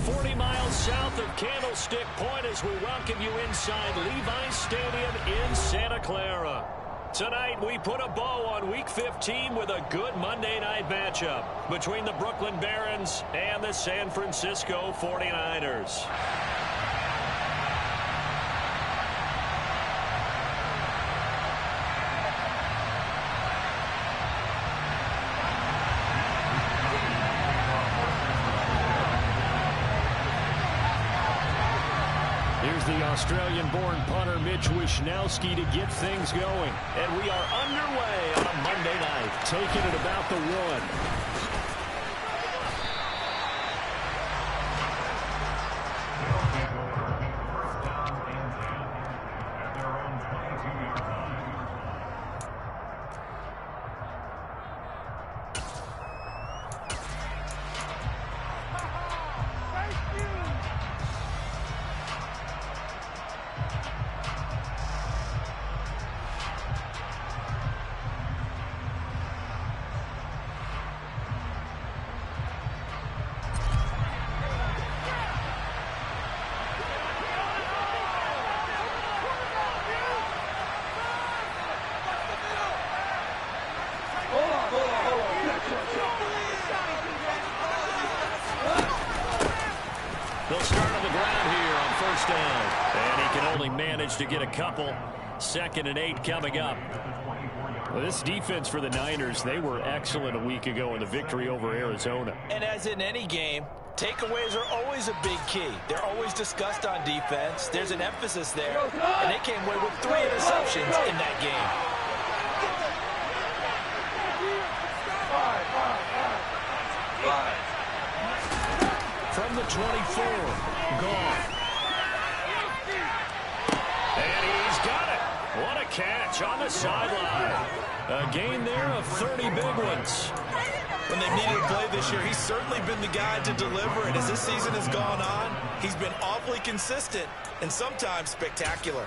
40 miles south of Candlestick Point as we welcome you inside Levi's Stadium in Santa Clara. Tonight, we put a bow on Week 15 with a good Monday night matchup between the Brooklyn Barons and the San Francisco 49ers. Here's the Australian-born punter Mitch Wishnowsky to get things going. And we are underway on a Monday night, taking it about the one. They'll start on the ground here on first down. And he can only manage to get a couple. 2nd and 8 coming up. Well, this defense for the Niners, they were excellent a week ago in the victory over Arizona. And as in any game, takeaways are always a big key. They're always discussed on defense. There's an emphasis there. And they came away with 3 interceptions in that game. From the 24, gone. And he's got it. What a catch on the sideline. A gain there of 30 big ones. When they've needed a play this year, he's certainly been the guy to deliver it. As this season has gone on, he's been awfully consistent and sometimes spectacular.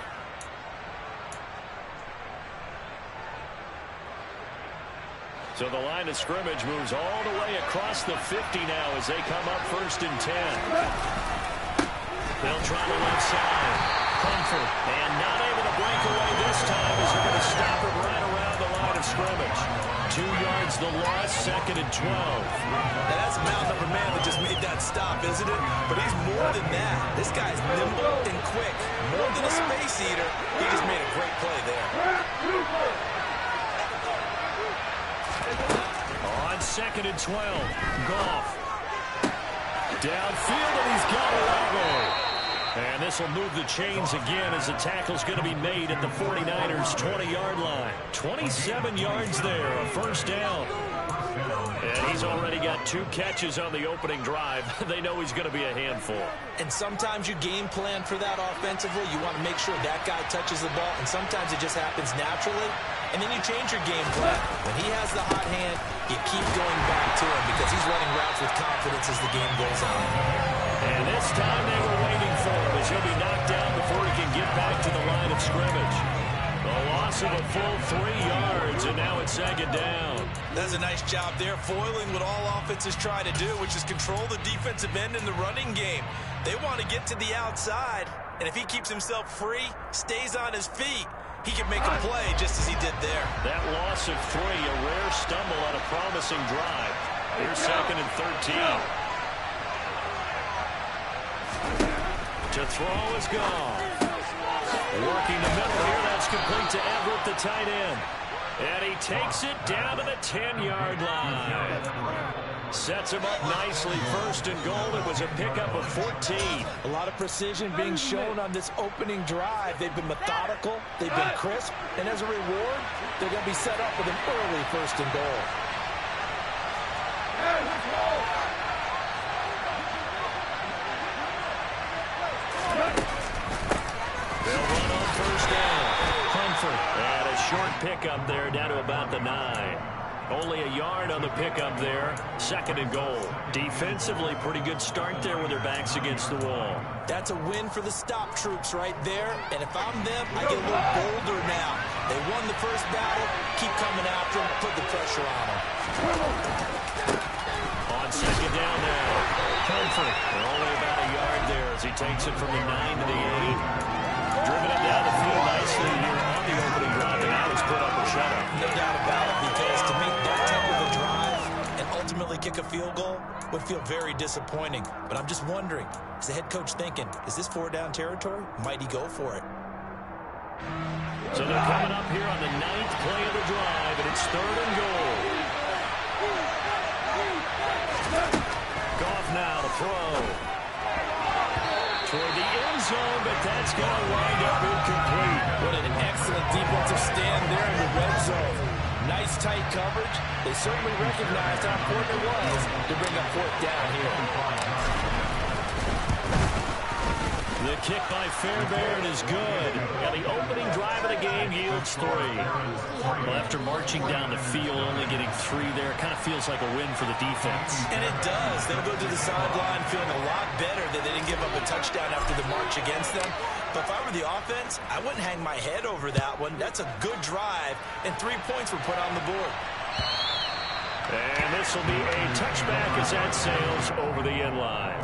So the line of scrimmage moves all the way across the 50 now as they come up 1st and 10. They'll try the left side. Comfort. And not able to break away this time as they're going to stop it right around the line of scrimmage. 2 yards the loss, 2nd and 12. Now that's a mountain-upper man that just made that stop, isn't it? But he's more than that. This guy's nimble and quick. More than a space eater. He just made a great play there. On 2nd and 12, Goff. Downfield, and he's got a level. And this will move the chains again as the tackle's going to be made at the 49ers' 20-yard line. 27 yards there, a first down. And he's already got 2 catches on the opening drive. They know he's going to be a handful. And sometimes you game plan for that offensively. You want to make sure that guy touches the ball, and sometimes it just happens naturally. And then you change your game plan. When he has the hot hand, you keep going back to him because he's running routes with confidence as the game goes on. And this time they were waiting for him as he'll be knocked down before he can get back to the line of scrimmage. A loss of a full 3 yards, and now it's 2nd down. That's a nice job there, foiling what all offenses try to do, which is control the defensive end in the running game. They want to get to the outside, and if he keeps himself free, stays on his feet, he can make a play just as he did there. That loss of 3, a rare stumble on a promising drive. Here's 2nd and 13. To throw is gone. Working the middle here, that's complete to Everett, the tight end. And he takes it down to the 10-yard line. Sets him up nicely, 1st and goal. It was a pickup of 14. A lot of precision being shown on this opening drive. They've been methodical, they've been crisp, and as a reward, they're going to be set up with an early 1st and goal. They'll run on 1st down. Comfort. And a short pickup there down to about the 9. Only a yard on the pickup there. 2nd and goal. Defensively, pretty good start there with their backs against the wall. That's a win for the stop troops right there. And if I'm them, I get a little bolder now. They won the first battle. Keep coming after them. Put the pressure on them. On 2nd down now. Comfort. They're only about takes it from the 9 to the 8. Driven it down the field nicely here on the opening drive, and now it's put up a shutout. No doubt about it, because to make that type of a drive and ultimately kick a field goal would feel very disappointing. But I'm just wondering, is the head coach thinking, is this 4-down territory? Might he go for it? So they're coming up here on the 9th play of the drive, and it's 3rd and goal. Goff now to throw. Toward the end zone, but that's going to wind up incomplete. What an excellent defensive stand there in the red zone. Nice tight coverage. They certainly recognized how important it was to bring up 4th down here. The kick by Fairbairn is good. And the opening drive of the game yields 3. Well, after marching down the field, only getting 3 there, kind of feels like a win for the defense. And it does. They'll go to the sideline feeling a lot better that they didn't give up a touchdown after the march against them. But if I were the offense, I wouldn't hang my head over that one. That's a good drive, and 3 points were put on the board. And this will be a touchback as that sails over the end line.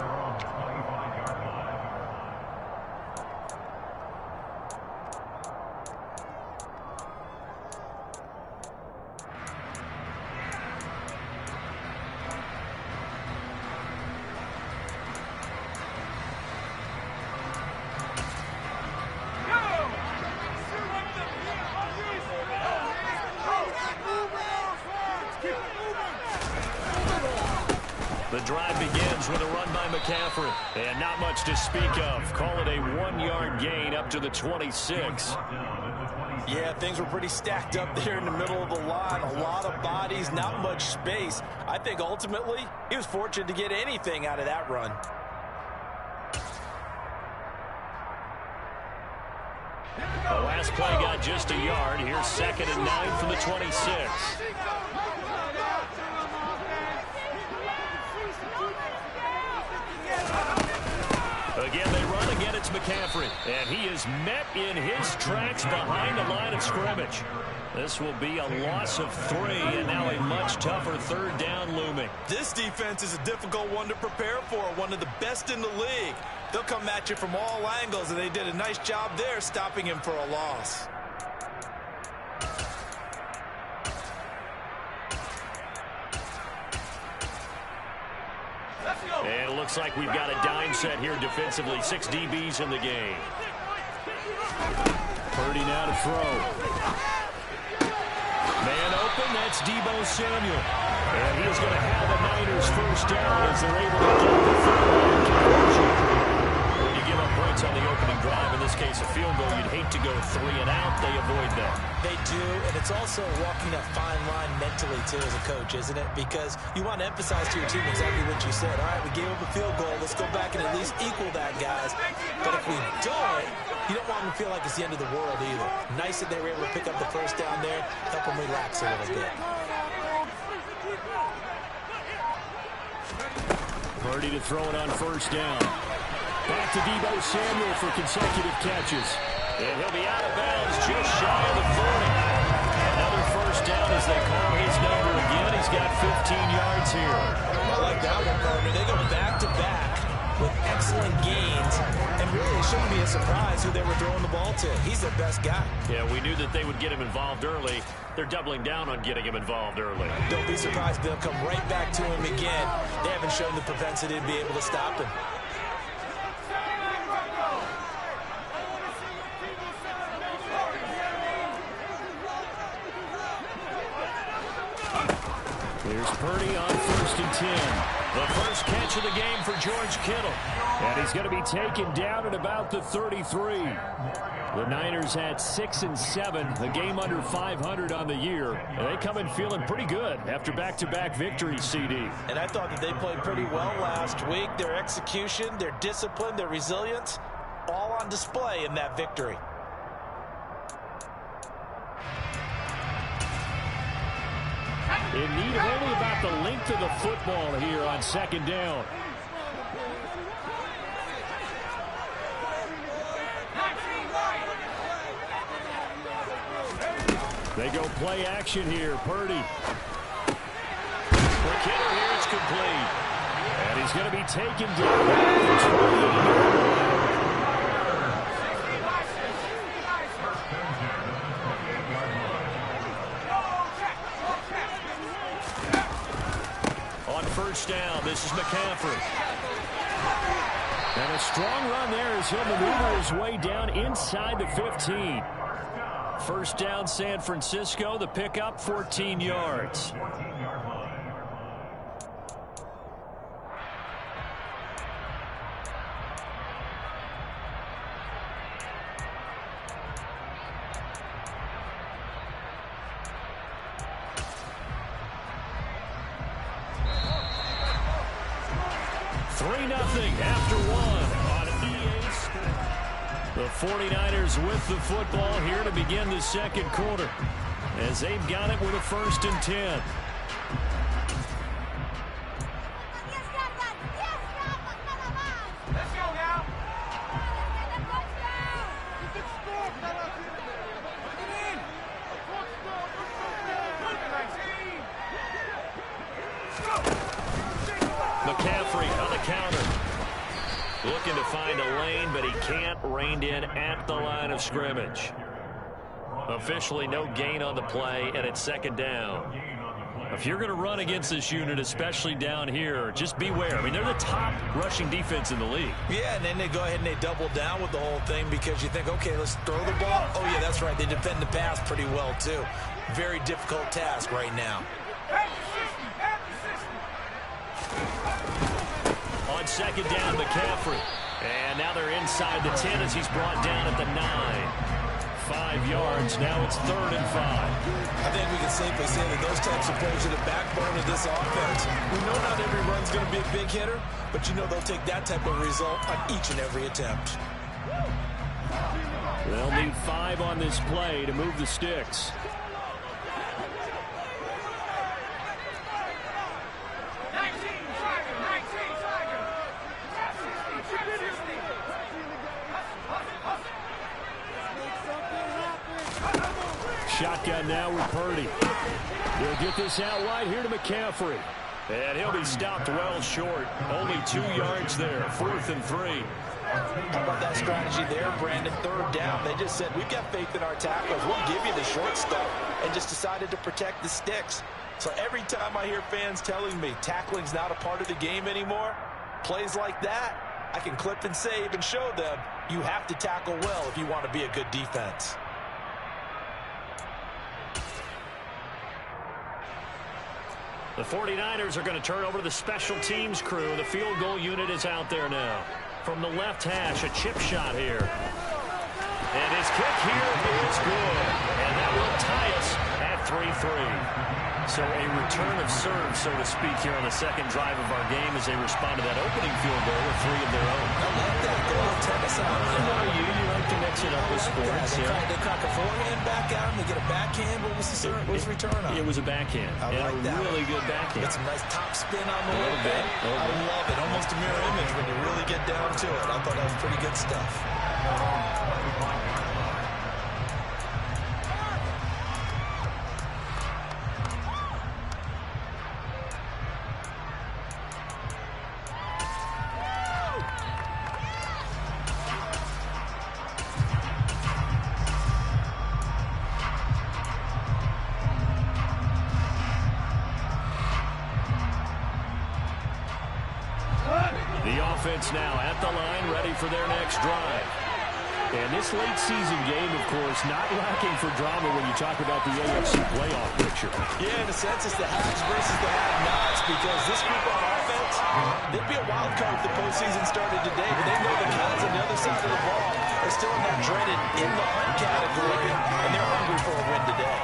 The drive begins with a run by McCaffrey. And not much to speak of. Call it a 1-yard gain up to the 26. Yeah, things were pretty stacked up there in the middle of the line. A lot of bodies, not much space. I think ultimately he was fortunate to get anything out of that run. The last play got just a yard. Here's 2nd and 9 from the 26. Again, they run again. It's McCaffrey. And he is met in his tracks behind the line of scrimmage. This will be a loss of 3, and now a much tougher 3rd down looming. This defense is a difficult one to prepare for, one of the best in the league. They'll come at you from all angles, and they did a nice job there stopping him for a loss. And it looks like we've got a dime set here defensively. 6 DBs in the game. Purdy now to throw. Man open, that's Deebo Samuel. And he is going to have the Niners 1st down as they're able to get the 3rd conversion. When you give up points on the opening drive, in this case a field goal, you'd hate to go 3 and out. They avoid that. They do, and it's also walking that fine line mentally, too, as a coach, isn't it? Because you want to emphasize to your team exactly what you said. All right, we gave up a field goal. Let's go back and at least equal that, guys. But if we don't, you don't want them to feel like it's the end of the world either. Nice that they were able to pick up the 1st down there, help them relax a little bit. Purdy to throw it on 1st down. Back to Deebo Samuel for consecutive catches. And he'll be out of bounds just shy of the 40. Another 1st down as they call his number again. He's got 15 yards here. I like that one, partner. They go back-to-back with excellent gains. And really, it shouldn't be a surprise who they were throwing the ball to. He's their best guy. Yeah, we knew that they would get him involved early. They're doubling down on getting him involved early. Don't be surprised they'll come right back to him again. They haven't shown the propensity to be able to stop him. Here's Purdy on 1st and 10. The first catch of the game for George Kittle. And he's going to be taken down at about the 33. The Niners had 6 and 7, a game under 500 on the year. And they come in feeling pretty good after back-to-back victories, CD. And I thought that they played pretty well last week. Their execution, their discipline, their resilience, all on display in that victory. In need of only about the length of the football here on 2nd down. They go play action here. Purdy. For Kittle here, it's complete. And he's going to be taken down. McCaffrey. And a strong run there as he'll maneuver his way down inside the 15. First down, San Francisco. The pickup, 14 yards. After one on EA Sports. The 49ers with the football here to begin the second quarter as they've got it with a 1st and 10. Let's go now. McCaffrey on the counter. Looking to find a lane, but he can't. Reined in at the line of scrimmage. Officially no gain on the play, and it's 2nd down. If you're going to run against this unit, especially down here, just beware. I mean, they're the top rushing defense in the league. Yeah, and then they go ahead and they double down with the whole thing because you think, okay, let's throw the ball. Oh, yeah, that's right. They defend the pass pretty well, too. Very difficult task right now. On 2nd down, McCaffrey. And now they're inside the 10 as he's brought down at the 9. 5 yards. Now it's 3rd and 5. I think we can safely say that those types of plays are the backbone of this offense. We know not every run's going to be a big hitter, but you know they'll take that type of result on each and every attempt. They'll need 5 on this play to move the sticks. Shotgun now with Purdy. They'll get this out wide here to McCaffrey. And he'll be stopped well short. Only 2 yards there. 4th and 3. How about that strategy there, Brandon? 3rd down. They just said, we've got faith in our tackles. We'll give you the short stuff, and just decided to protect the sticks. So every time I hear fans telling me tackling's not a part of the game anymore, plays like that, I can clip and save and show them you have to tackle well if you want to be a good defense. The 49ers are going to turn over to the special teams crew. The field goal unit is out there now. From the left hash, a chip shot here. And his kick here is good. And that will tie us at 3-3. So a return of serve, so to speak, here on the second drive of our game as they respond to that opening field goal with 3 of their own. I like that. Go on, tennis out. You like to mix it up with sports. They crack a forehand back out, and they get a backhand. What was the return on? It was a backhand. I like that. Really good backhand. Get some nice top spin on the little bit. I love it. Almost a mirror image when you really get down to it. I thought that was pretty good stuff. Now at the line, ready for their next drive. And this late season game, of course, not lacking for drama when you talk about the AFC playoff picture. Yeah, in a sense, it's the haves versus the have-nots because this group on offense, they'd be a wild card if the postseason started today, but they know the Cavs on the other side of the ball are still in that dreaded in the hunt category, and they're hungry for a win today.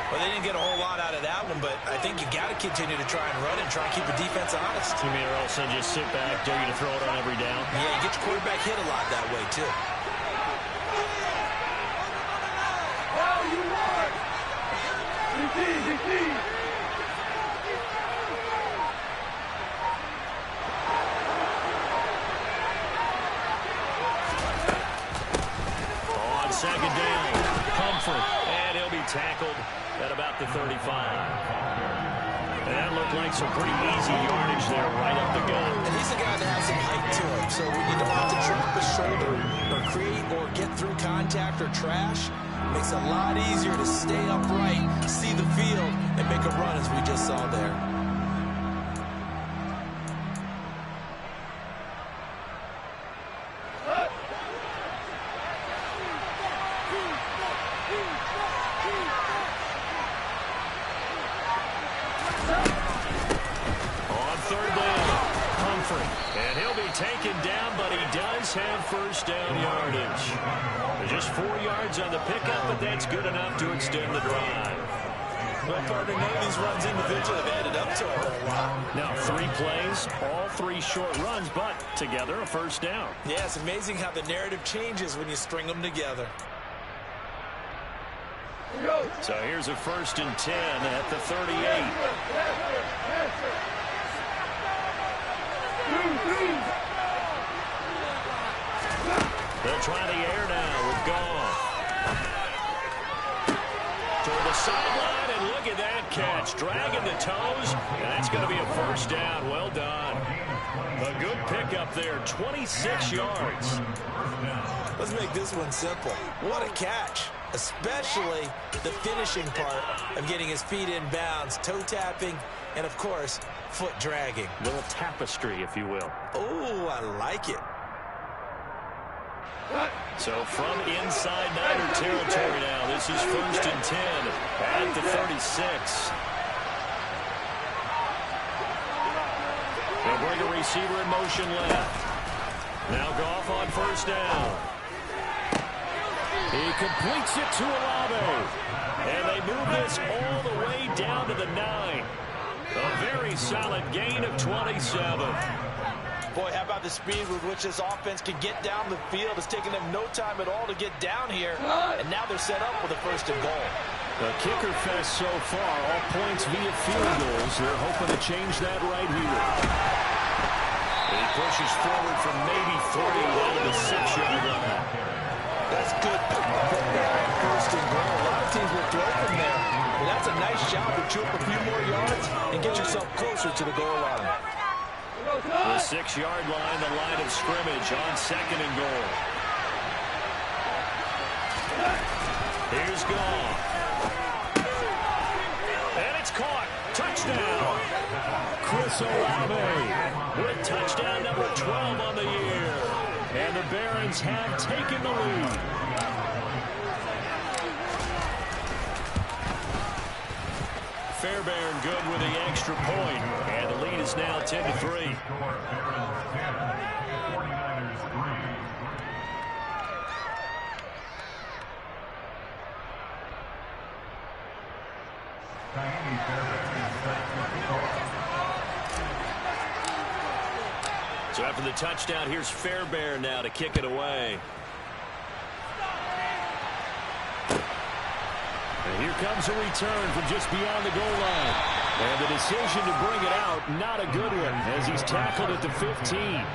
Well, they didn't get a whole lot out of that one, but I think you got to continue to try and run and try and keep the defense honest. You mean, or else just sit back, dare you to throw it on every down? Yeah, you get your quarterback hit a lot that way, too. On 2nd down, Humphrey, and he'll be tackled at about the 35. And that looked like some pretty easy yardage there right up the gut. And he's a guy that has some height to him, so when you don't have to drop a shoulder or create or get through contact or trash, it makes it a lot easier to stay upright, see the field, and make a run as we just saw there. to be taken down, but he does have first down yardage. Just 4 yards on the pickup, but that's good enough to extend the drive. Well, partner, none of these runs individually have added up to a whole lot. Now 3 plays, all 3 short runs, but together a first down. Yeah, it's amazing how the narrative changes when you string them together. So here's a 1st and 10 at the 38. They'll try the air now with Goff. Toward the sideline, and look at that catch. Dragging the toes, and that's going to be a first down. Well done. A good pickup there, 26 yards. Let's make this one simple. What a catch, especially the finishing part of getting his feet in bounds, toe tapping, and, of course, foot dragging. Little tapestry, if you will. Oh, I like it. So from inside Niner territory now, this is 1st and 10 at the 36. They'll bring a receiver in motion left. Now Goff on first down. He completes it to Olave. And they move this all the way down to the 9. A very solid gain of 27. Boy, how about the speed with which this offense can get down the field? It's taken them no time at all to get down here, and now they're set up with a 1st and goal. The kicker fest so far, all points via field goals. They're hoping to change that right here. He pushes forward from maybe 3 down to the 6-yard line. That's good. 1st and goal. A lot of teams will throw from there, but that's a nice job to chew up a few more yards and get yourself closer to the goal line. The 6-yard line, the line of scrimmage on 2nd and goal. Here's Goff. And it's caught. Touchdown. Chris Olave with touchdown number 12 on the year. And the Barons have taken the lead. Fairbairn good with the extra point, and the lead is now 10-3. So after the touchdown, here's Fairbairn now to kick it away. And here comes a return from just beyond the goal line. And the decision to bring it out, not a good one, as he's tackled at the 15.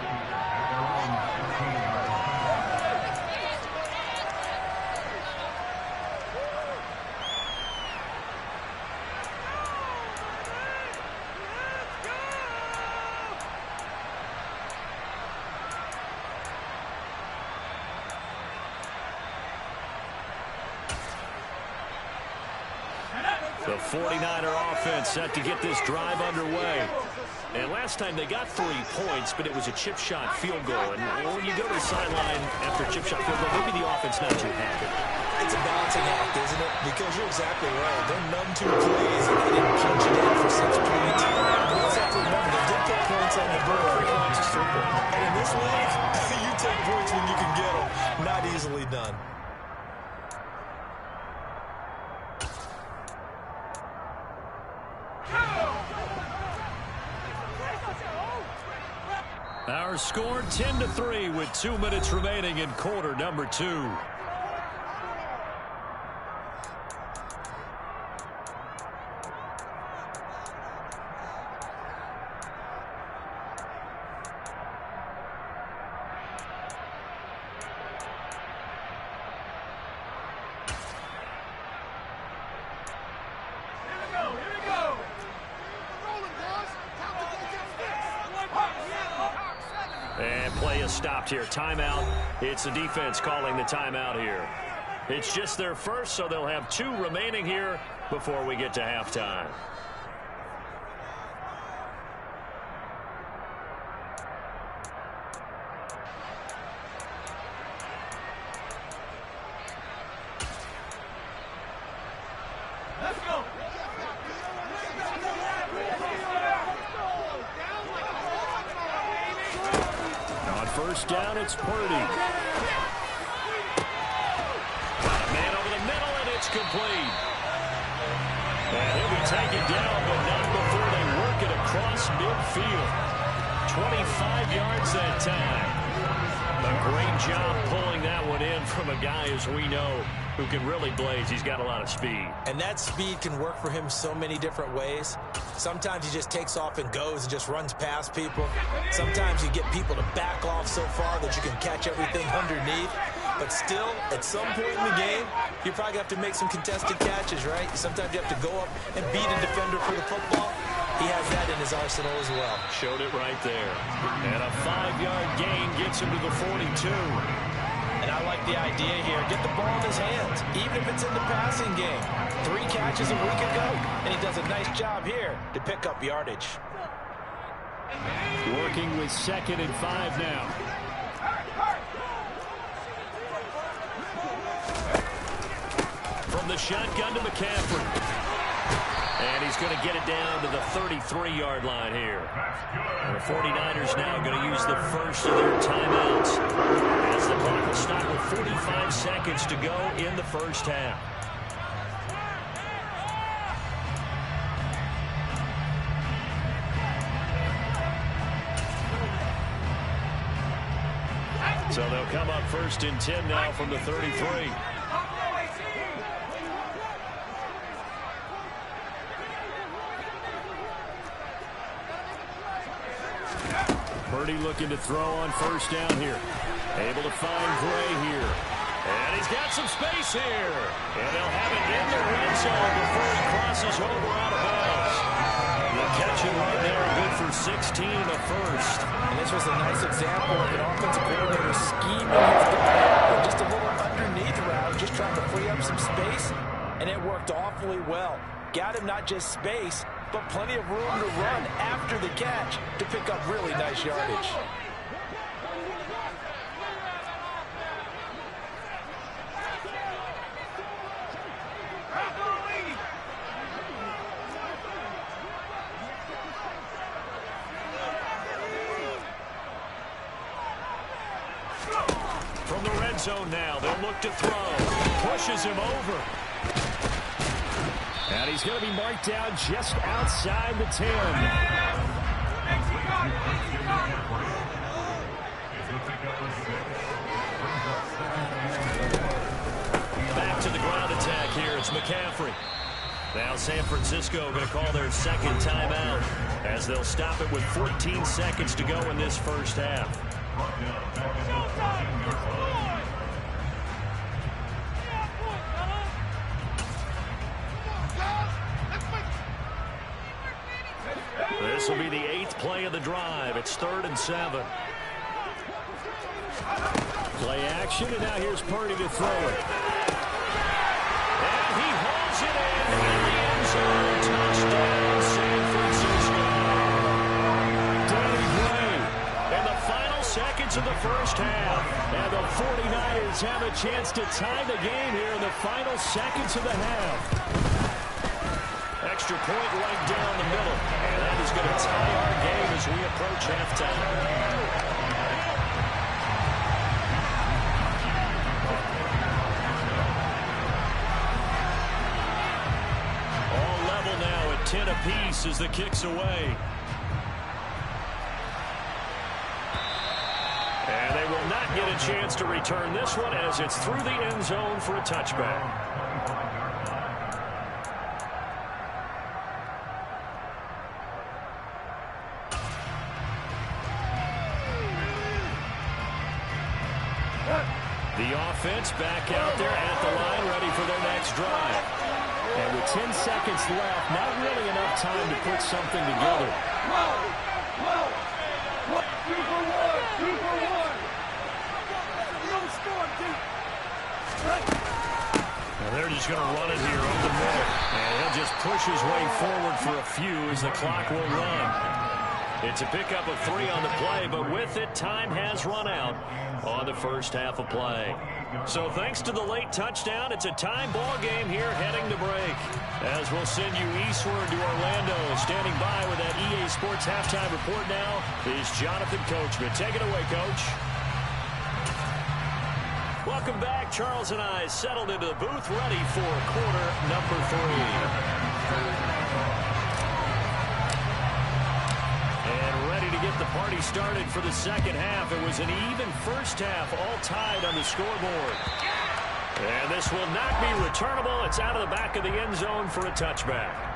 The 49er offense set to get this drive underway. And last time they got 3 points, but it was a chip shot field goal. And when you go to the sideline after a chip shot field goal, maybe the offense not too happy. It's a balancing act, isn't it? Because you're exactly right. They're none too pleased if they didn't punch it in for 6 points. But let's have to remember, they did get points on the board. 3 points is 3 points. And in this league, you take points when you can get them. Not easily done. Our score 10-3 with 2 minutes remaining in quarter number 2. And play is stopped here. Timeout. It's the defense calling the timeout here. It's just their first, so they'll have 2 remaining here before we get to halftime. Let's go. first down, it's Purdy. Got a man over the middle, and it's complete. And he'll be taken down, but not before they work it across midfield. 25 yards that time. A great job pulling that one in from a guy, as we know, who can really blaze. He's got a lot of speed. And that speed can work for him so many different ways. Sometimes he just takes off and goes and just runs past people. Sometimes you get people to back off so far that you can catch everything underneath. But still, at some point in the game, you probably have to make some contested catches, right? Sometimes you have to go up and beat a defender for the football. He has that in his arsenal as well. Showed it right there. And a 5-yard gain gets him to the 42. And I like the idea here. Get the ball in his hands, even if it's in the passing game. 3 catches a week ago, and he does a nice job here to pick up yardage. Working with 2nd and 5 now. From the shotgun to McCaffrey. And he's going to get it down to the 33-yard line here. And the 49ers now going to use the first of their timeouts, as the clock will stop with 45 seconds to go in the first half. So they'll come up 1st and 10 now from the 33. Purdy looking to throw on first down here. Able to find Gray here. And he's got some space here. And they'll have it in the red zone before he crosses over out of bounds. The catch it right there, good for 16 and a first. And this was a nice example of an offensive coordinator scheming his defender. Just a little underneath route, just trying to free up some space. And it worked awfully well. Got him not just space, but plenty of room to run after the catch to pick up really nice yardage. From the red zone now, they'll look to throw. Pushes him over. And he's going to be marked down just outside the 10. Back to the ground attack here. It's McCaffrey. Now San Francisco going to call their 2nd timeout, as they'll stop it with 14 seconds to go in this first half. This will be the 8th play of the drive. It's 3rd and 7. Play action, and now here's Purdy to throw it. And he holds it in the end zone. Touchdown, San Francisco. Danny Gray in the final seconds of the first half. And the 49ers have a chance to tie the game here in the final seconds of the half. Extra point right down the middle. And that is going to tie our game as we approach halftime. All level now at 10 apiece as the kick's away. And they will not get a chance to return this one, as it's through the end zone for a touchback. The offense back out there at the line, ready for their next drive. And with 10 seconds left, not really enough time to put something together. And they're just going to run it here up the middle. And he'll just push his way forward for a few as the clock will run. It's a pickup of 3 on the play, but with it, time has run out on the first half of play. So thanks to the late touchdown, it's a tie ball game here heading to break. As we'll send you eastward to Orlando. Standing by with that EA Sports halftime report now is Jonathan Coachman. Take it away, Coach. Welcome back. Charles and I settled into the booth ready for quarter number 3. And ready to get the party started for the second half. It was an even first half, all tied on the scoreboard. And this will not be returnable. It's out of the back of the end zone for a touchback.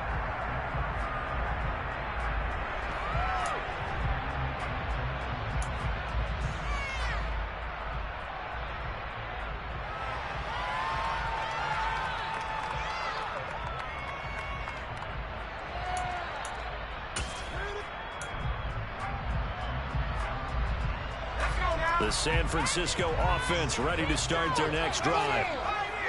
The San Francisco offense ready to start their next drive.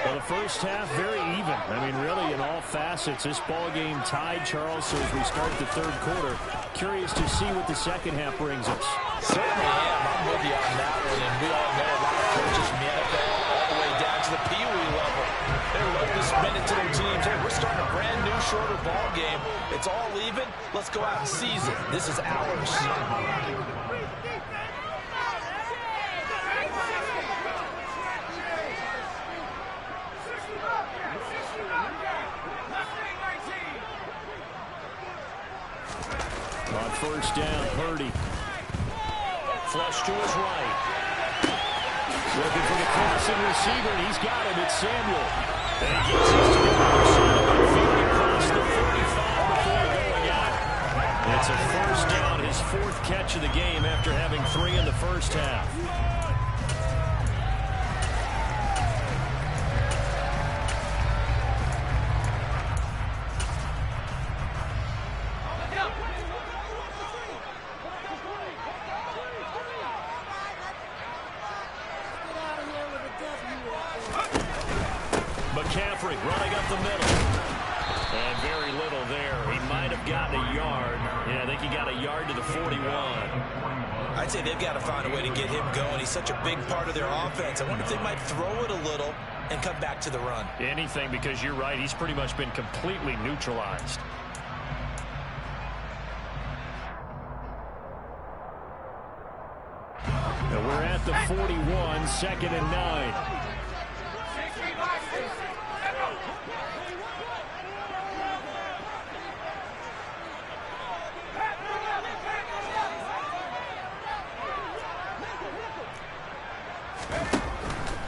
Well, the first half, very even. I mean, really, in all facets, this ball game tied, Charles. So as we start the third quarter, curious to see what the second half brings us. Certainly am. I'm with you on that one. And we all know a lot of coaches from the NFL all the way down to the Pee Wee level. They love to spend it to their teams. Hey, we're starting a brand new, shorter ball game. It's all even. Let's go out and seize it. This is ours. On first down, Purdy. Flush to his right. Looking for the crossing receiver, and he's got him. It's Samuel. And he gets us to the other side. Feeding across the 45 before going out. It's a first down, his 4th catch of the game after having 3 in the first half. McCaffrey running up the middle. And very little there. He might have gotten a yard. Yeah, I think he got a yard to the 41. I'd say they've got to find a way to get him going. He's such a big part of their offense. I wonder if they might throw it a little and come back to the run. Anything, because you're right. He's pretty much been completely neutralized. And we're at the 41, 2nd and 9.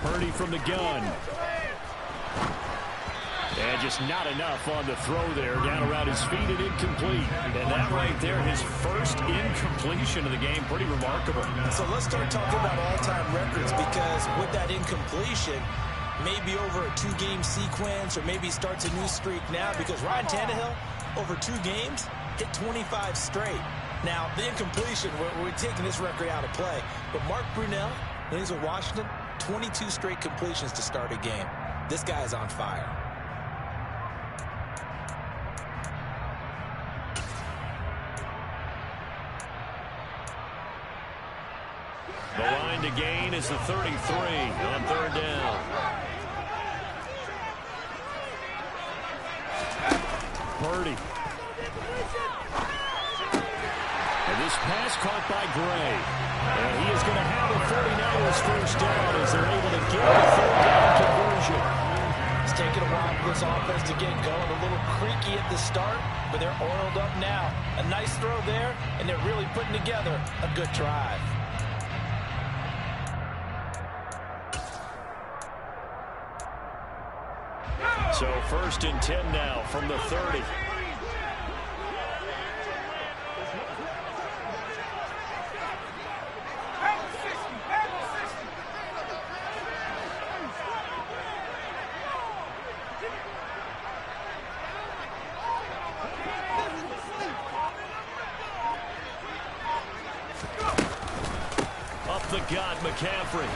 Purdy from the gun. And just not enough on the throw there. Down around his feet and incomplete. And that right there, his first incompletion of the game. Pretty remarkable. So let's start talking about all-time records, because with that incompletion, maybe over a 2-game sequence, or maybe starts a new streak now, because Ryan Tannehill, over 2 games, hit 25 straight. Now, the incompletion, we're taking this record out of play. But Mark Brunell, when he's with Washington, 22 straight completions to start a game. This guy is on fire. The line to gain is the 33 on 3rd down. Purdy. And this pass caught by Gray. And he is going to have a 49ers first down as they're able to get the 3rd down conversion. It's taken a while for this offense to get going. A little creaky at the start, but they're oiled up now. A nice throw there, and they're really putting together a good drive. So 1st and 10 now from the 30. Up the gut, McCaffrey.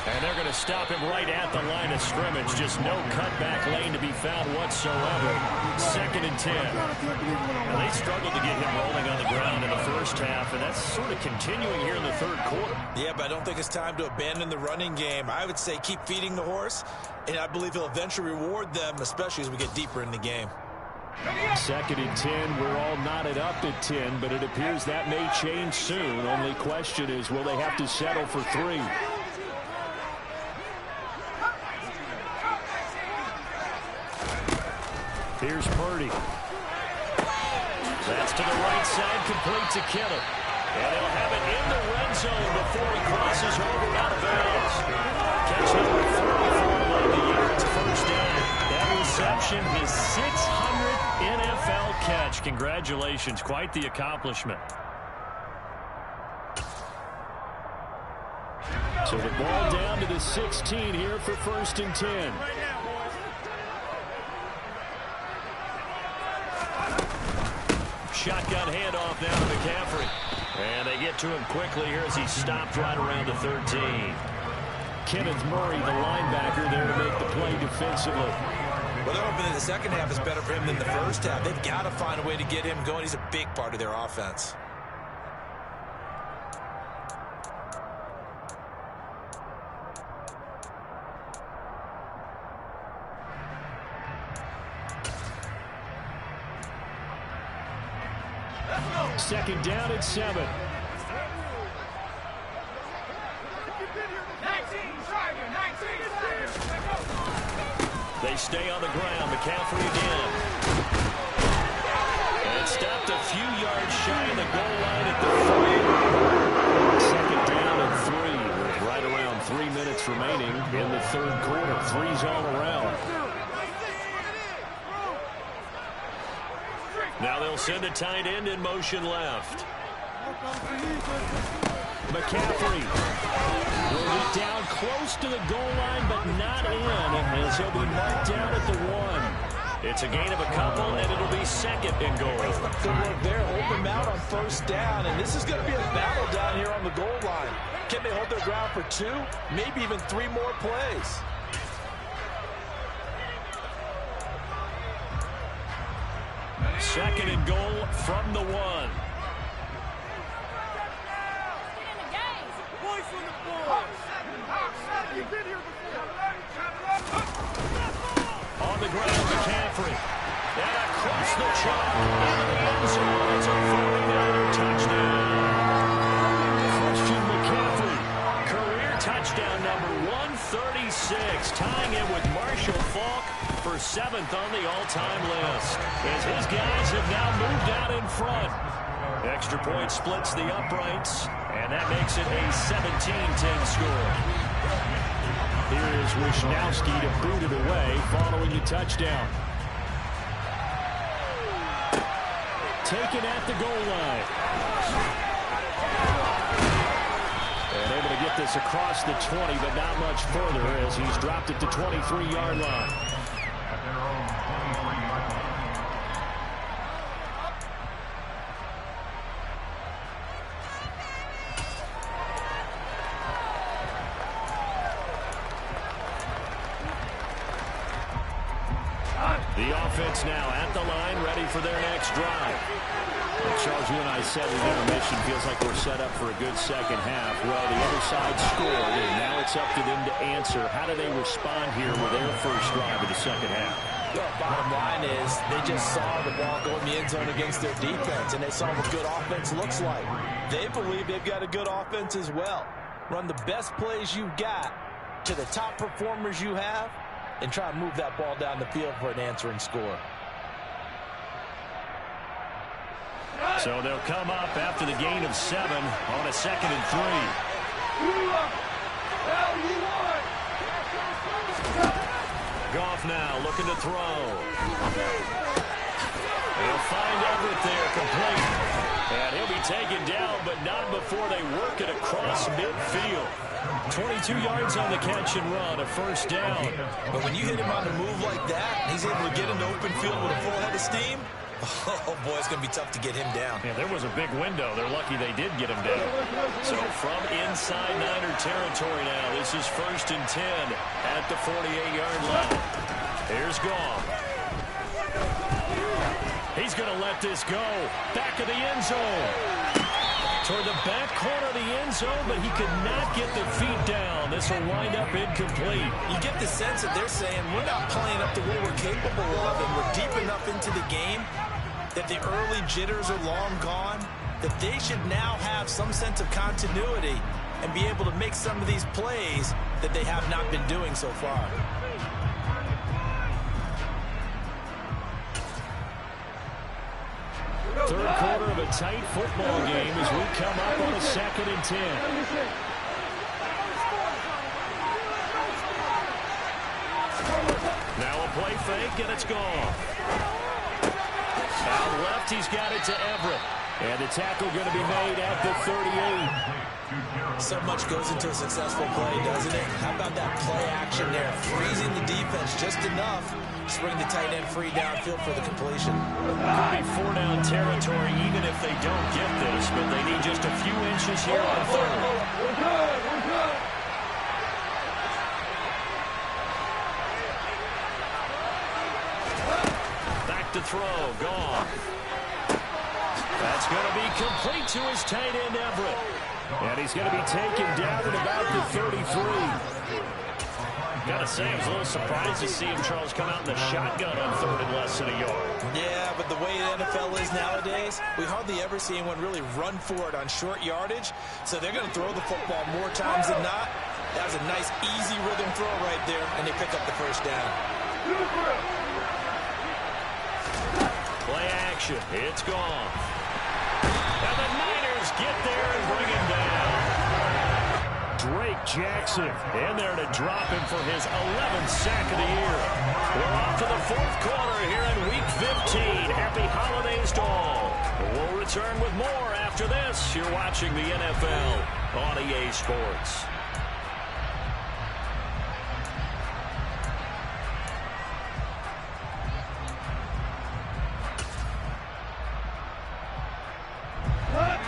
And they're going to stop him right at the line of scrimmage. Just no cutback lane to be found whatsoever. 2nd and 10. Now, they struggled to get him rolling on the ground in the first half, and that's sort of continuing here in the third quarter. Yeah, but I don't think it's time to abandon the running game. I would say keep feeding the horse, and I believe he'll eventually reward them, especially as we get deeper in the game. 2nd and 10. We're all knotted up at 10, but it appears that may change soon. Only question is, will they have to settle for 3? Here's Purdy. That's to the right side, complete to Kittle. And he'll have it in the red zone before he crosses over out of bounds. Catch number 34 on the year. It's a first down. That reception, his 600th NFL catch. Congratulations. Quite the accomplishment. So the ball down to the 16 here for 1st and 10. Shotgun handoff now to McCaffrey. And they get to him quickly here as he stopped right around the 13. Kenneth Murray, the linebacker, there to make the play defensively. Well, they're hoping that the second half is better for him than the first half. They've got to find a way to get him going. He's a big part of their offense. Second down at 7. They stay on the ground. McCaffrey again. And stopped a few yards shy of the goal line at the 3. Second down and 3 with right around 3 minutes remaining in the third quarter. 3's all around. Now they'll send a tight end in motion left. McCaffrey will get down close to the goal line, but not in, as he'll be marked down at the 1. It's a gain of a couple, and it'll be 2nd and goal. Good work there. Hold them out on first down, and this is going to be a battle down here on the goal line. Can they hold their ground for 2, maybe even 3 more plays? Second and goal from the 1. On the ground, McCaffrey. And across the chalk. Into the end zone. It's a 49er touchdown. Christian McCaffrey. Career touchdown number 136. Tying it with Marshall Faulk for 7th on the all-time list, as his guys have now moved out in front. Extra point splits the uprights, and that makes it a 17-10 score. Here is Wisnowski to boot it away following the touchdown. Taken at the goal line. And able to get this across the 20, but not much further as he's dropped it to 23-yard line. The offense now at the line, ready for their next drive. Charles, you and I said in intermission, feels like we're set up for a good second half. Well, the other side scored, and now it's up to them to answer. How do they respond here with their first drive of the second half? Well, bottom line is they just saw the ball go in the end zone against their defense, and they saw what good offense looks like. They believe they've got a good offense as well. Run the best plays you've got to the top performers you have, and try to move that ball down the field for an answering score. So they'll come up after the gain of 7 on a 2nd and 3. Goff now looking to throw. He'll find Everett there, complete. And he'll be taken down, but not before they work it across midfield. 22 yards on the catch and run, a first down. But when you hit him on the move like that, he's able to get into open field with a full head of steam. Oh, boy, it's going to be tough to get him down. Yeah, there was a big window. They're lucky they did get him down. So from inside Niner territory now, this is 1st and 10 at the 48-yard line. Here's Goff. He's going to let this go. Back of the end zone. Toward the back corner of the end zone, but he could not get the feet down. This will wind up incomplete. You get the sense that they're saying we're not playing up to what we're capable of, and we're deep enough into the game that the early jitters are long gone, that they should now have some sense of continuity and be able to make some of these plays that they have not been doing so far. Third quarter of a tight football game as we come up on a 2nd and 10. Now a play fake, and it's gone. Out left, he's got it to Everett. And the tackle going to be made at the 38. So much goes into a successful play, doesn't it? How about that play action there? Freezing the defense just enough to bring the tight end free downfield for the completion. Could be 4-down territory even if they don't get this, but they need just a few inches here on 3rd. We're good. We're good. Back to throw. Gone. That's going to be complete to his tight end, Everett. And he's going to be taken down at about the 33. Got to say, I was a little surprised to see him, Charles, come out in the shotgun on 3rd and less than a yard. Yeah, but the way the NFL is nowadays, we hardly ever see anyone really run for it on short yardage. So they're going to throw the football more times than not. That was a nice, easy rhythm throw right there, and they pick up the 1st down. Play action. It's gone. And the Niners get there and bring him down. Drake Jackson in there to drop him for his 11th sack of the year. We're off to the 4th quarter here in Week 15. Happy holidays to all. We'll return with more after this. You're watching the NFL on EA Sports.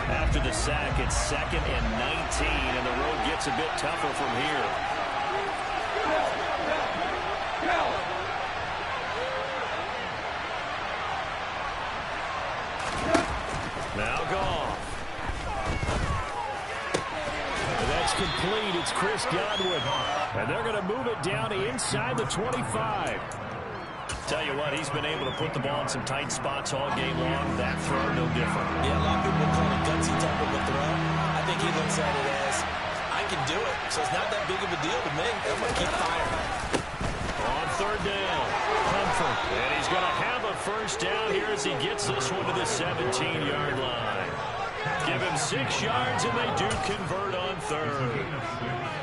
After the sack, it's 2nd and 19, and the road gets a bit tougher from here. Now Goff. And that's complete. It's Chris Godwin. And they're going to move it down to inside the 25. Tell you what, he's been able to put the ball in some tight spots all game long. That throw, no different. Yeah, a lot of people call it a gutsy type of a throw. I think he looks at it as, I can do it, so it's not that big of a deal to me. I'm going to keep firing. On 3rd down, Comfort. And he's going to have a 1st down here as he gets this one to the 17-yard line. Give him 6 yards, and they do convert on 3rd.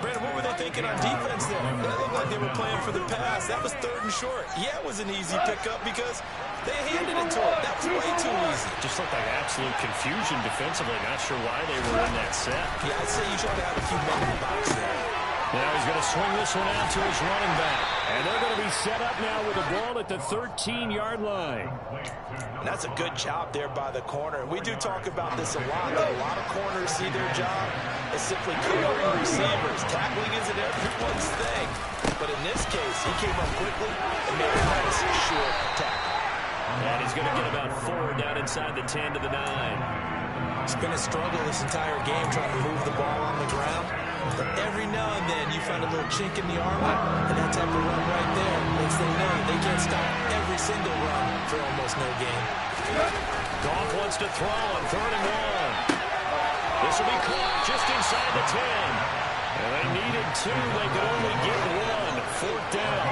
Brandon, what were they thinking on defense there? It looked like they were playing for the pass. That was 3rd and short. Yeah, it was an easy pickup because they handed it to him. That was way too easy. Just looked like absolute confusion defensively. Not sure why they were in that set. Yeah, I'd say you should have a few men in the box there. Now he's going to swing this one out to his running back. And they're going to be set up now with the ball at the 13-yard line. And that's a good job there by the corner. And we do talk about this a lot, that a lot of corners see their job as simply covering receivers. Tackling isn't everyone's thing. But in this case, he came up quickly and made a nice short tackle. And he's going to get about 4 down inside the 10 to the 9. It's been a struggle this entire game trying to move the ball on the ground. But every now and then you find a little chink in the armor, and that type of run right there lets them know they can't stop every single run for almost no gain. Goff wants to throw on 3rd and 1. This will be caught just inside the 10. And they needed 2. They could only get 1. 4th down.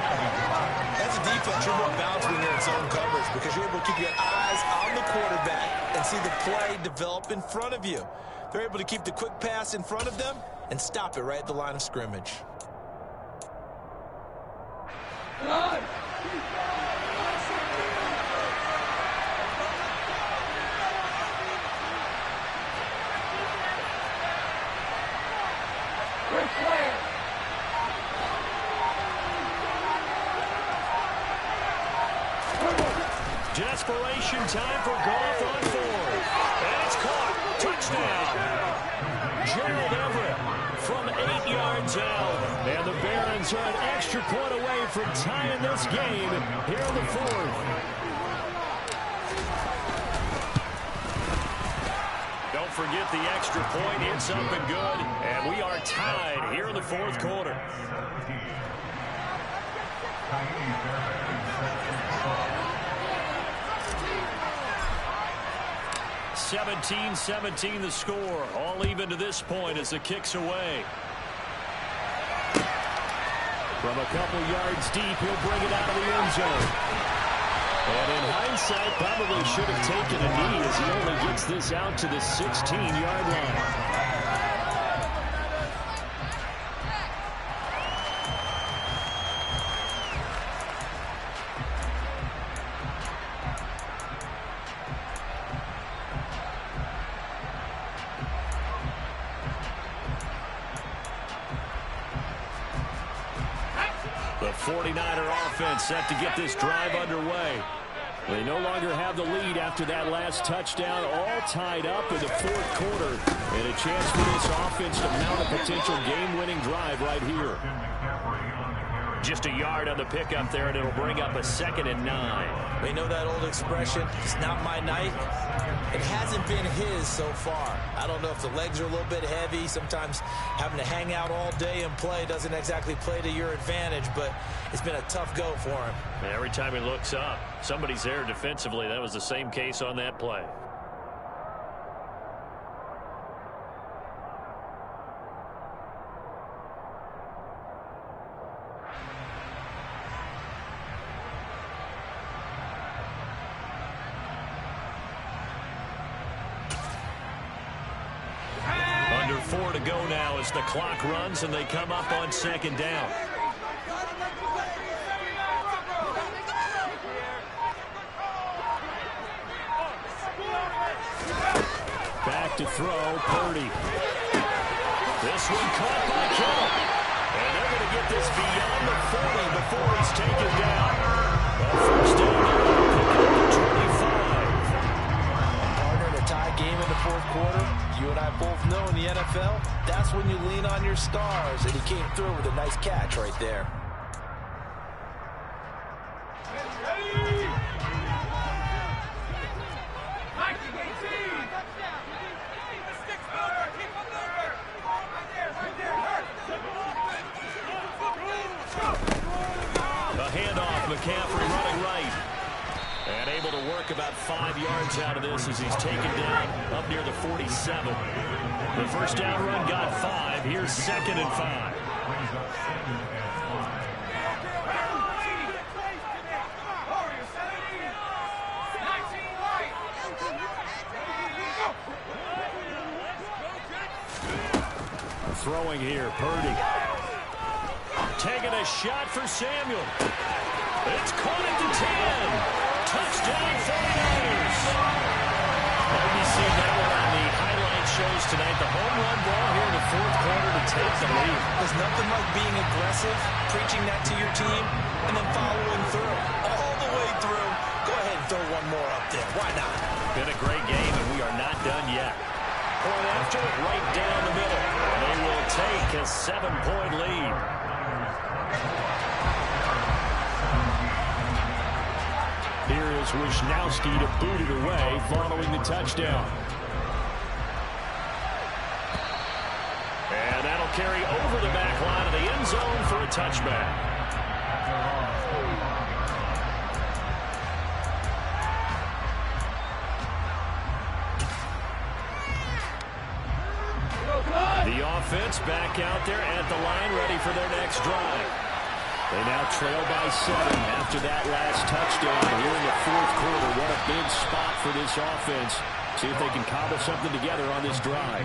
As a defense, you're more balanced when you're in zone coverage because you're able to keep your eyes on the quarterback and see the play develop in front of you. They're able to keep the quick pass in front of them and stop it right at the line of scrimmage. Just desperation time for Goff on fourth. And it's caught. Touchdown. Gerald Everett from 8 yards out. And the Barons are an extra point away from tying this game here in the fourth. Don't forget the extra point. It's up and good. And we are tied here in the fourth quarter. 17-17 the score. All even to this point as the kick's away. From a couple yards deep, he'll bring it out of the end zone. And in hindsight, probably should have taken a knee as he only gets this out to the 16-yard line. The 49er offense set to get this drive underway. They no longer have the lead after that last touchdown, all tied up in the fourth quarter. And a chance for this offense to mount a potential game-winning drive right here. Just a yard on the pickup there, and it'll bring up a 2nd and 9. They know that old expression, it's not my night. It hasn't been his so far. I don't know if the legs are a little bit heavy. Sometimes having to hang out all day and play doesn't exactly play to your advantage, but it's been a tough go for him. And every time he looks up, somebody's there defensively. That was the same case on that play. Under 4 to go now as the clock runs and they come up on 2nd down. Back to throw, Purdy. This one caught by Kittle. And they're going to get this beyond the 40 before he's taken down. A first down, pick up the 25. Partner in a tie game in the fourth quarter. You and I both know in the NFL, that's when you lean on your stars. And he came through with a nice catch right there. McCaffrey running right. And able to work about 5 yards out of this as he's taken down up near the 47. The first down run got 5. Here's 2nd and 5. Throwing here, Purdy. Taking a shot for Samuel. It's caught at the 10. Touchdown 49ers. Maybe see that one on the highlight shows tonight. The home run ball here in the fourth quarter to take the lead. There's nothing like being aggressive, preaching that to your team, and then following through. All the way through. Go ahead and throw one more up there. Why not? Been a great game, and we are not done yet. Point after it, right down the middle. They will take a 7-point lead. Here is Wisnowski to boot it away following the touchdown. And that'll carry over the back line of the end zone for a touchback. The offense back out there at the line, ready for their next drive. They now trail by 7 after that last touchdown here in the fourth quarter. What a big spot for this offense. See if they can cobble something together on this drive.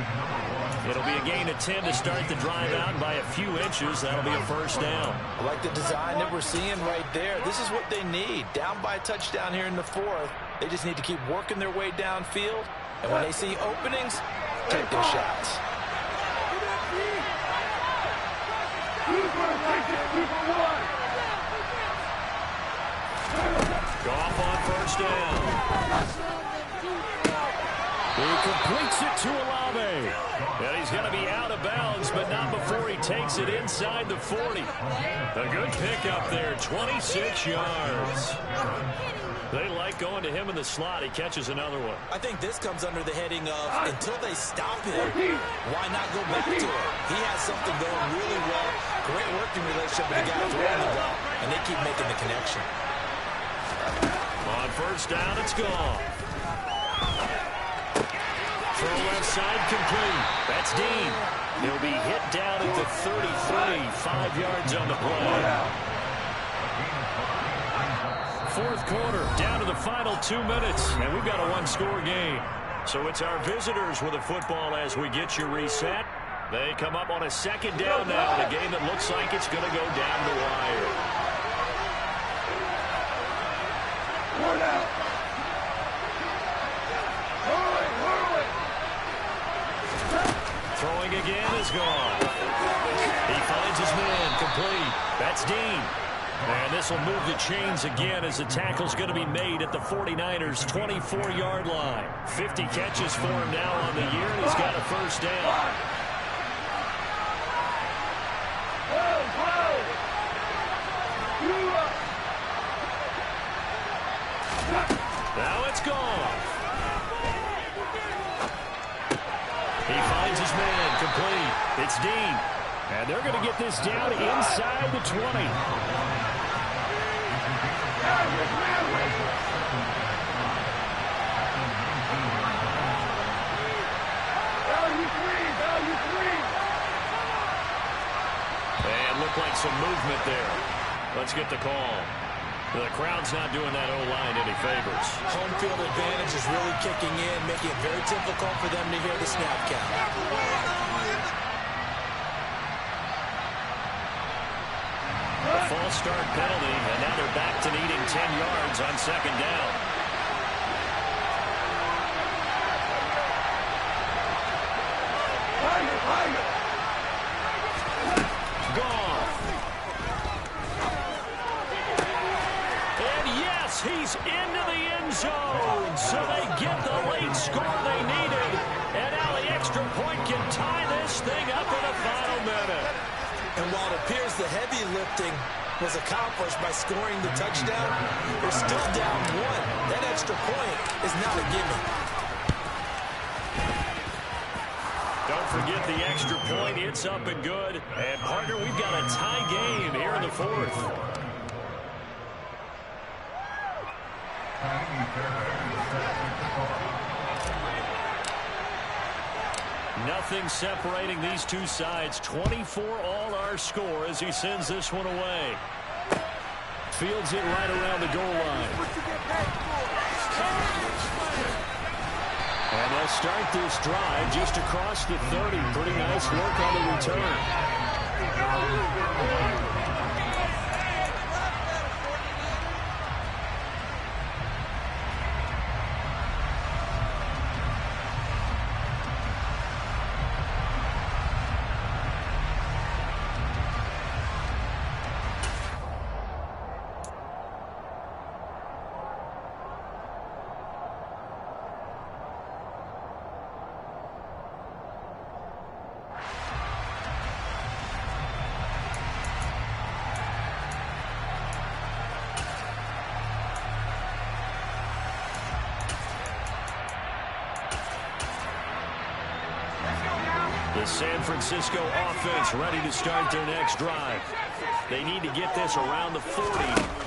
It'll be a gain of 10 to start the drive out, and by a few inches, that'll be a first down. I like the design that we're seeing right there. This is what they need. Down by a touchdown here in the fourth. They just need to keep working their way downfield, and when they see openings, take their shots. Goff on first down. He completes it to Olave. And he's going to be out of bounds, but not before he takes it inside the 40. A good pickup there, 26 yards. They like going to him in the slot. He catches another one. I think this comes under the heading of until they stop him, why not go back to him? He has something going really well. Great working relationship with the guy throwing the ball, and they keep making the connection. On first down, it's gone. Throw left side complete. That's Dean. He'll be hit down at the 33, 5 yards on the play. Fourth quarter, down to the final 2 minutes, and we've got a one-score game. So it's our visitors with the football as we get you reset. They come up on a second down now in a game that looks like it's going to go down the wire. Throwing again is gone. He finds his man, complete. That's Dean. And this will move the chains again as the tackle's going to be made at the 49ers' 24-yard line. 50 catches for him now on the year, and he's got a first down. Now it's gone. He finds his man, complete. It's Dean. And they're going to get this down inside the 20. And looked like some movement there. Let's get the call. The crowd's not doing that O-line any favors. Home field advantage is really kicking in, making it very difficult for them to hear the snap count. A false start penalty, and now they're back to needing 10 yards on second down. Gone. And yes, he's into the end zone. So they get the late score they needed. And now the extra point can tie this thing up in the final minute. And while it appears the heavy lifting was accomplished by scoring the touchdown, they're still down one. That extra point is not a gimme. Don't forget the extra point. It's up and good. And, partner, we've got a tie game here in the fourth. Nothing separating these two sides. 24 all our score as he sends this one away. Fields it right around the goal line. And they'll start this drive just across the 30. Pretty nice work on the return. The San Francisco offense ready to start their next drive. They need to get this around the 40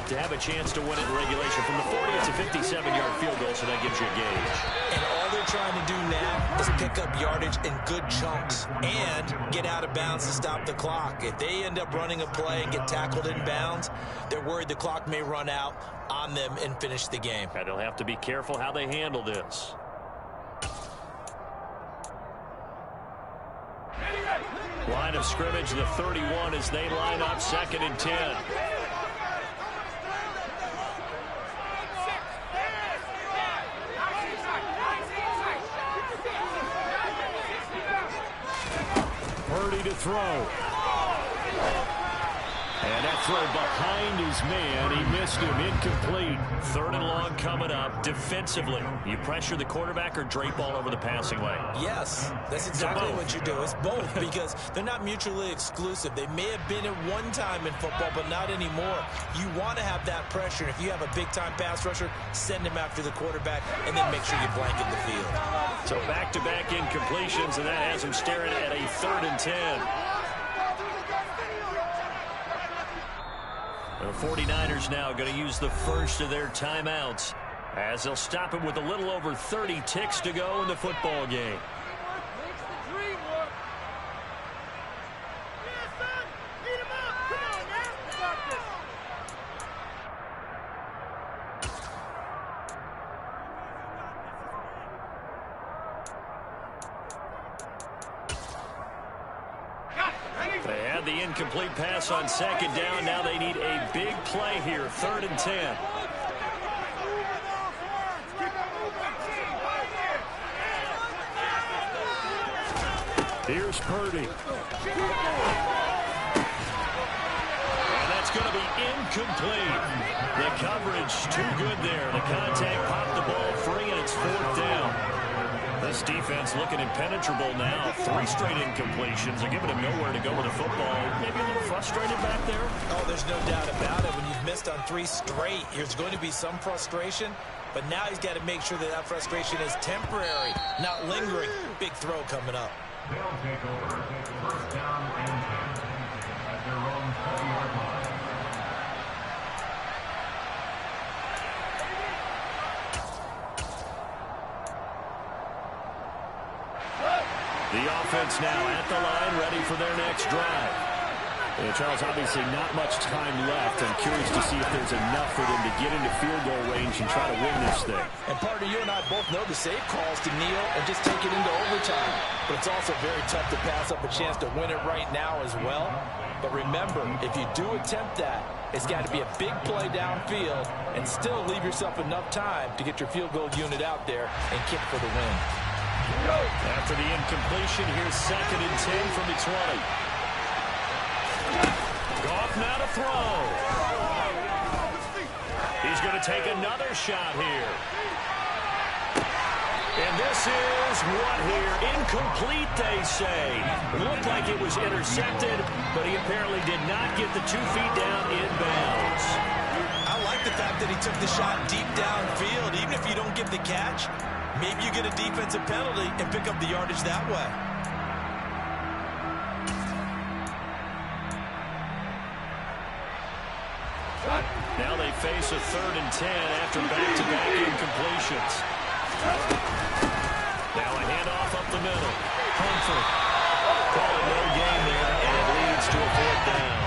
to have a chance to win it in regulation. From the 40, it's a 57-yard field goal, so that gives you a gauge. And all they're trying to do now is pick up yardage in good chunks and get out of bounds to stop the clock. If they end up running a play and get tackled in bounds, they're worried the clock may run out on them and finish the game. And they'll have to be careful how they handle this. Line of scrimmage, the 31, as they line up 2nd and 10. Purdy to throw. And that throw behind his man. He missed him. Incomplete. 3rd and long coming up. Defensively, you pressure the quarterback or drape all over the passing lane? Yes, that's exactly what you do. It's both because they're not mutually exclusive. They may have been at one time in football, but not anymore. You want to have that pressure. And if you have a big-time pass rusher, send him after the quarterback and then make sure you blanket the field. So back-to-back incompletions, and that has him staring at a 3rd and 10. The 49ers now going to use the first of their timeouts as they'll stop it with a little over 30 ticks to go in the football game. They had the incomplete pass on 2nd down. Now they need a big play here. 3rd and 10. Here's Purdy. And that's going to be incomplete. The coverage too good there. The contact popped the ball free, and it's 4th down. This defense looking impenetrable now. 3 straight incompletions. They're giving him nowhere to go with the football. Maybe a little frustrated back there. Oh, there's no doubt about it. When you've missed on 3 straight, there's going to be some frustration. But now he's got to make sure that that frustration is temporary, not lingering. Big throw coming up. They'll take over. 1st down and 10 at their own 30-yard line. The offense now at the line, ready for their next drive. And Charles, obviously not much time left. I'm curious to see if there's enough for them to get into field goal range and try to win this thing. And partner, you and I both know the save calls to kneel and just take it into overtime. But it's also very tough to pass up a chance to win it right now as well. But remember, if you do attempt that, it's got to be a big play downfield and still leave yourself enough time to get your field goal unit out there and kick for the win. After the incompletion, here's 2nd and 10 from the 20. Goff now to throw. He's going to take another shot here. And this is what here? Incomplete, they say. Looked like it was intercepted, but he apparently did not get the 2 feet down inbounds. I like the fact that he took the shot deep downfield. Even if you don't get the catch, maybe you get a defensive penalty and pick up the yardage that way. Now they face a 3rd and 10 after back-to-back incompletions. Now a handoff up the middle. Humphrey. Call it no gain there, and it leads to a 4th down.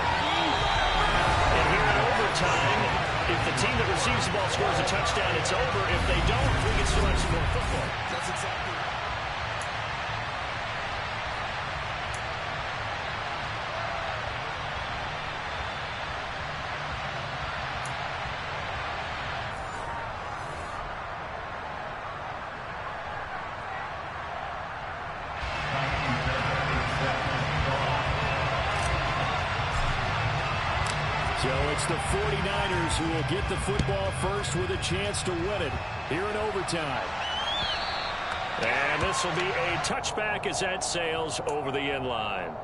And here in overtime, if the team that receives the ball scores a touchdown, it's over. If they don't, we can still have some more football. That's exactly right. So it's the 49ers who will get the football first with a chance to win it here in overtime. And this will be a touchback as that sails over the end line.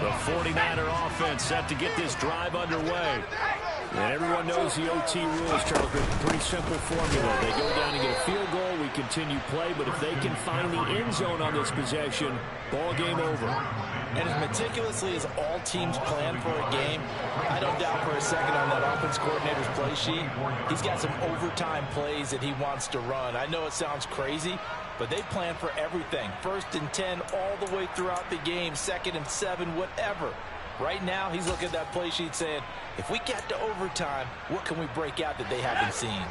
The 49er offense set to get this drive underway. And everyone knows the OT rules, Charles. Pretty simple formula. They go down and get a field goal, we continue play, but if they can find the end zone on this possession, ball game over. And as meticulously as all teams plan for a game, I don't doubt for a second on that offense coordinator's play sheet, he's got some overtime plays that he wants to run. I know it sounds crazy, but they plan for everything. 1st and 10 all the way throughout the game, 2nd and 7, whatever. Right now, he's looking at that play sheet saying, if we get to overtime, what can we break out that they haven't seen?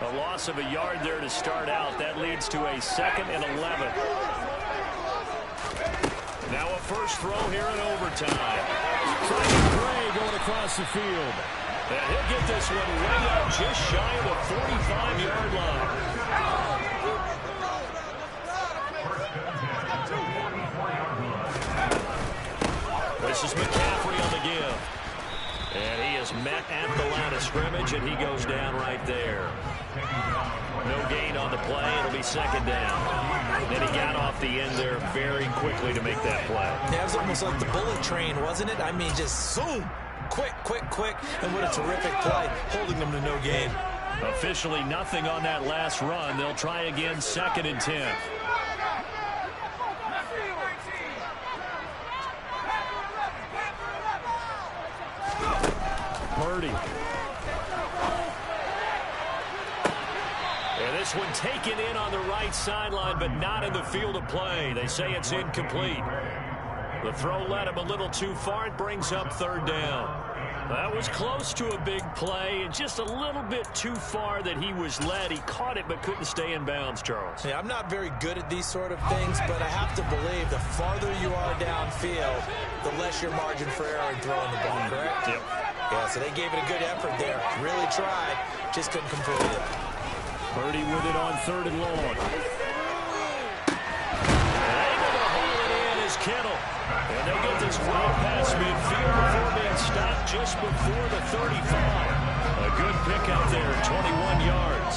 A loss of a yard there to start out. That leads to a 2nd and 11. Now a first throw here in overtime. Gray going across the field. And he'll get this one way up just shy of the 45-yard line. This is McCaffrey on the give. And he is met at the line of scrimmage, and he goes down right there. No gain on the play. It'll be 2nd down. Then he got off the end there very quickly to make that play. That was almost like the bullet train, wasn't it? I mean, just zoom. Quick, quick, quick. And what a terrific play, holding them to no gain. Officially nothing on that last run. They'll try again, 2nd and 10. Purdy. And this one taken in on the right sideline, but not in the field of play. They say it's incomplete. The throw led him a little too far. It brings up 3rd down. That was close to a big play, and just a little bit too far that he was led. He caught it but couldn't stay in bounds, Charles. Yeah, I'm not very good at these sort of things, but I have to believe the farther you are downfield, the less your margin for error in throwing the ball, correct? Yep. Yeah, so they gave it a good effort there. Really tried, just couldn't complete it. Purdy with it on 3rd and long. And able to haul it in is Kittle. And they'll get this well past midfield before being stopped just before the 35. A good pickup there, 21 yards.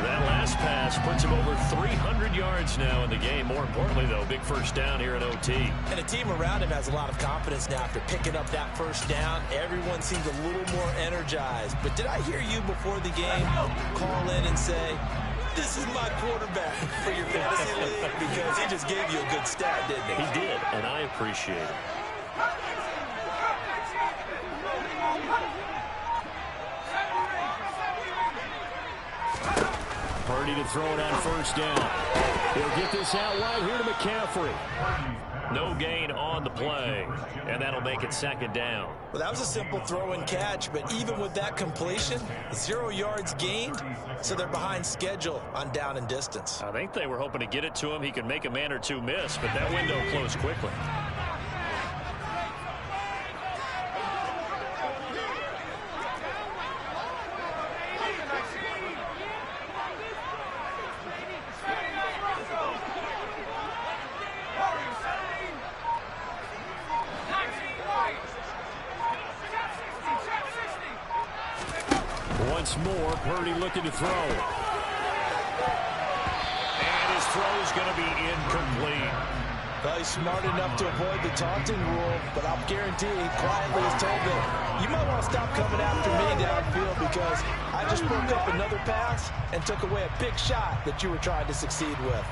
That last pass puts him over 300 yards now in the game. More importantly, though, big first down here in OT. And the team around him has a lot of confidence now after picking up that first down. Everyone seems a little more energized. But did I hear you before the game call in and say, this is my quarterback for your fantasy league? Because he just gave you a good stat, didn't he? He did, and I appreciate it. Purdy to throw it on 1st down. He'll get this out wide here to McCaffrey. No gain on the play, and that'll make it 2nd down. Well, that was a simple throw and catch, but even with that completion, 0 yards gained, so they're behind schedule on down and distance. I think they were hoping to get it to him. He could make a man or two miss, but that window closed quickly. Once more, Purdy looking to throw. And his throw is going to be incomplete. Well, he's smart enough to avoid the taunting rule, but I'll guarantee he quietly has told them, you might want to stop coming after me downfield because I just broke up another pass and took away a big shot that you were trying to succeed with.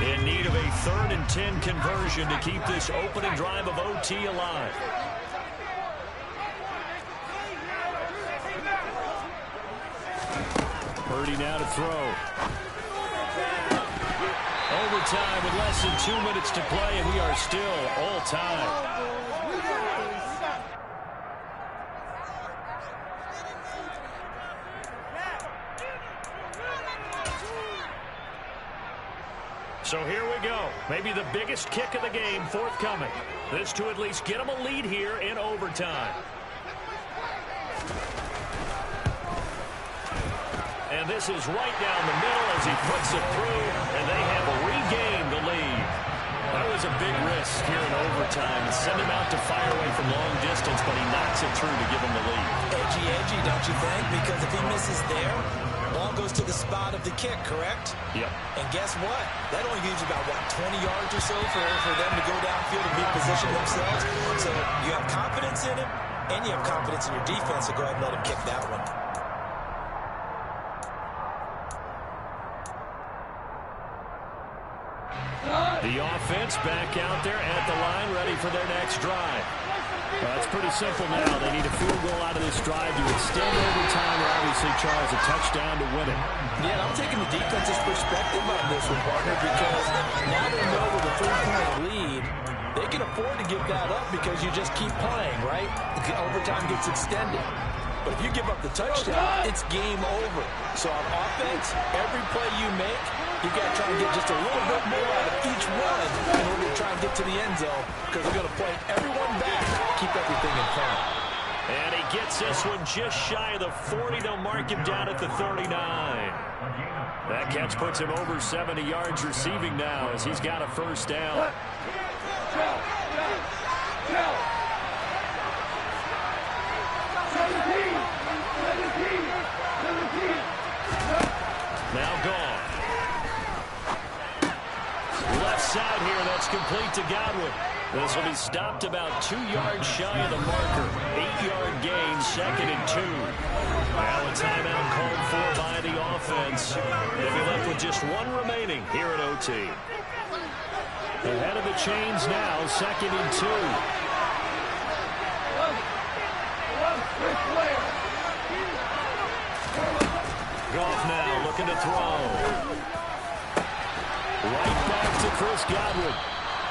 In need of a 3rd and 10 conversion to keep this opening drive of OT alive. Purdy now to throw. Overtime with less than 2 minutes to play, and we are still all tied. So here we go. Maybe the biggest kick of the game forthcoming. This to at least get them a lead here in overtime. And this is right down the middle as he puts it through, and they have regained the lead. That was a big risk here in overtime. Send him out to fire away from long distance, but he knocks it through to give him the lead. Edgy, don't you think? Because if he misses there, ball goes to the spot of the kick, correct? Yep. And guess what? That only leaves about, 20 yards or so for them to go downfield and reposition themselves. So you have confidence in him, and you have confidence in your defense, so go ahead and let him kick that one. The offense back out there at the line, ready for their next drive. It's pretty simple now. They need a field goal out of this drive to extend overtime, or obviously, Charles, a touchdown to win it. Yeah, I'm taking the defense's perspective on this one, partner, because now they know with a 3-point can afford to give that up because you just keep playing, right? Overtime gets extended. But if you give up the touchdown, it's game over. So on offense, every play you make, you got to try and get just a little bit more out of each run in order to try and get to the end zone because they're going to play everyone back, keep everything in front. And he gets this one just shy of the 40. They'll mark him down at the 39. That catch puts him over 70 yards receiving now as he's got a first down. Now gone. Left side here, that's complete to Godwin. This will be stopped about 2 yards shy of the marker. 8-yard gain, 2nd and 2. Now a timeout called for by the offense. They'll be left with just one remaining here at OT. Ahead of the chains now, 2nd and 2. Goff now looking to throw. Right back to Chris Godwin.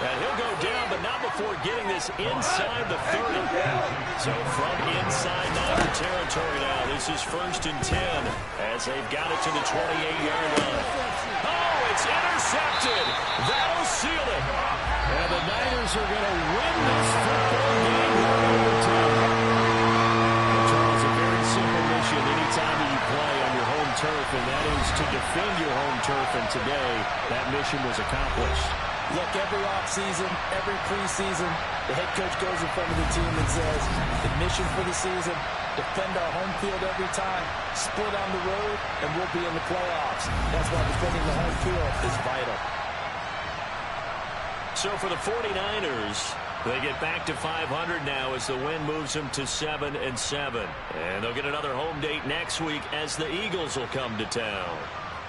And he'll go down, but not before getting this inside the 30. So from inside Niner territory now, this is 1st and 10 as they've got it to the 28-yard line. Oh, it's intercepted. That'll seal it. And the Niners are going to win this football game here in overtime. And Charles, a very simple mission anytime that you play on your home turf, and that is to defend your home turf. And today, that mission was accomplished. Look, every offseason, every preseason, the head coach goes in front of the team and says, the mission for the season, defend our home field every time, split on the road, and we'll be in the playoffs. That's why defending the home field is vital. So for the 49ers, they get back to 500 now as the win moves them to 7-7. And they'll get another home date next week as the Eagles will come to town.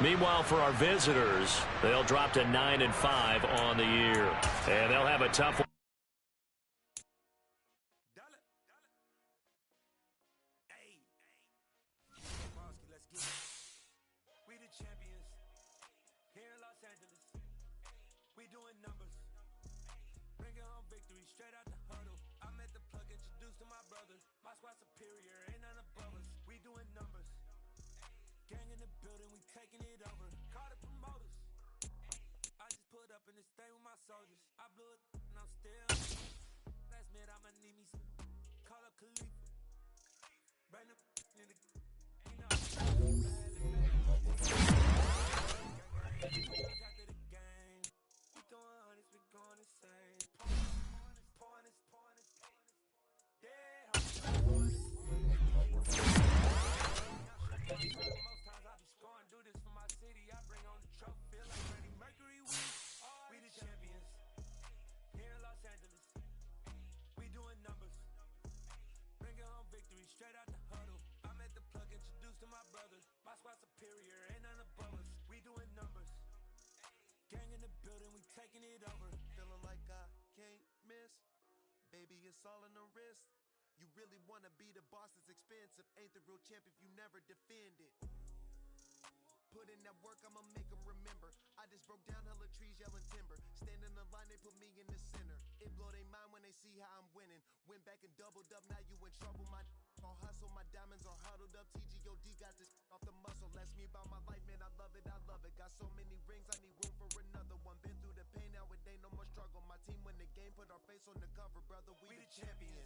Meanwhile, for our visitors, they'll drop to 9-5 on the year. And they'll have a tough one. We the champions here in Los Angeles. We doing numbers. Bringing home victory straight out the huddle. I'm at the plug, introduced to my brothers. My squad superior, ain't none above us. We doing numbers. Gang in the building, we taking it over. Call the promoters. I just put up in this thing with my soldiers. I blew it and I'm still. Last minute I'ma need me some. Call up Khalifa. Bring the in the. You know. After the game, we throwing hundreds, we going insane. Pointers. Yeah. Most times I be scoring, do this for my city. I bring on the trophy, feel like Freddie Mercury. We the champions here in Los Angeles. We doing numbers, bringing home victory straight out the huddle. I'm at the plug, introduced to my brothers. My squad superior, ain't none above us. We doing numbers. Gang in the building, we taking it over. Feeling like I can't miss. Baby, it's all in the wrist. You really wanna be the boss, it's expensive. Ain't the real champ if you never defend it. Put in that work, I'ma make them remember. I just broke down hella trees, yelling timber. Stand in the line, they put me in the center. It blow their mind when they see how I'm winning. Went back and doubled up, now you in trouble. My all hustle, my diamonds are huddled up. TGOD got this off the muscle. That's me about my life, man, I love it. Got so many rings, I need room for another one. Been through the pain, now it ain't no more struggle. My team win the game, put our face on the cover, brother. We the champions.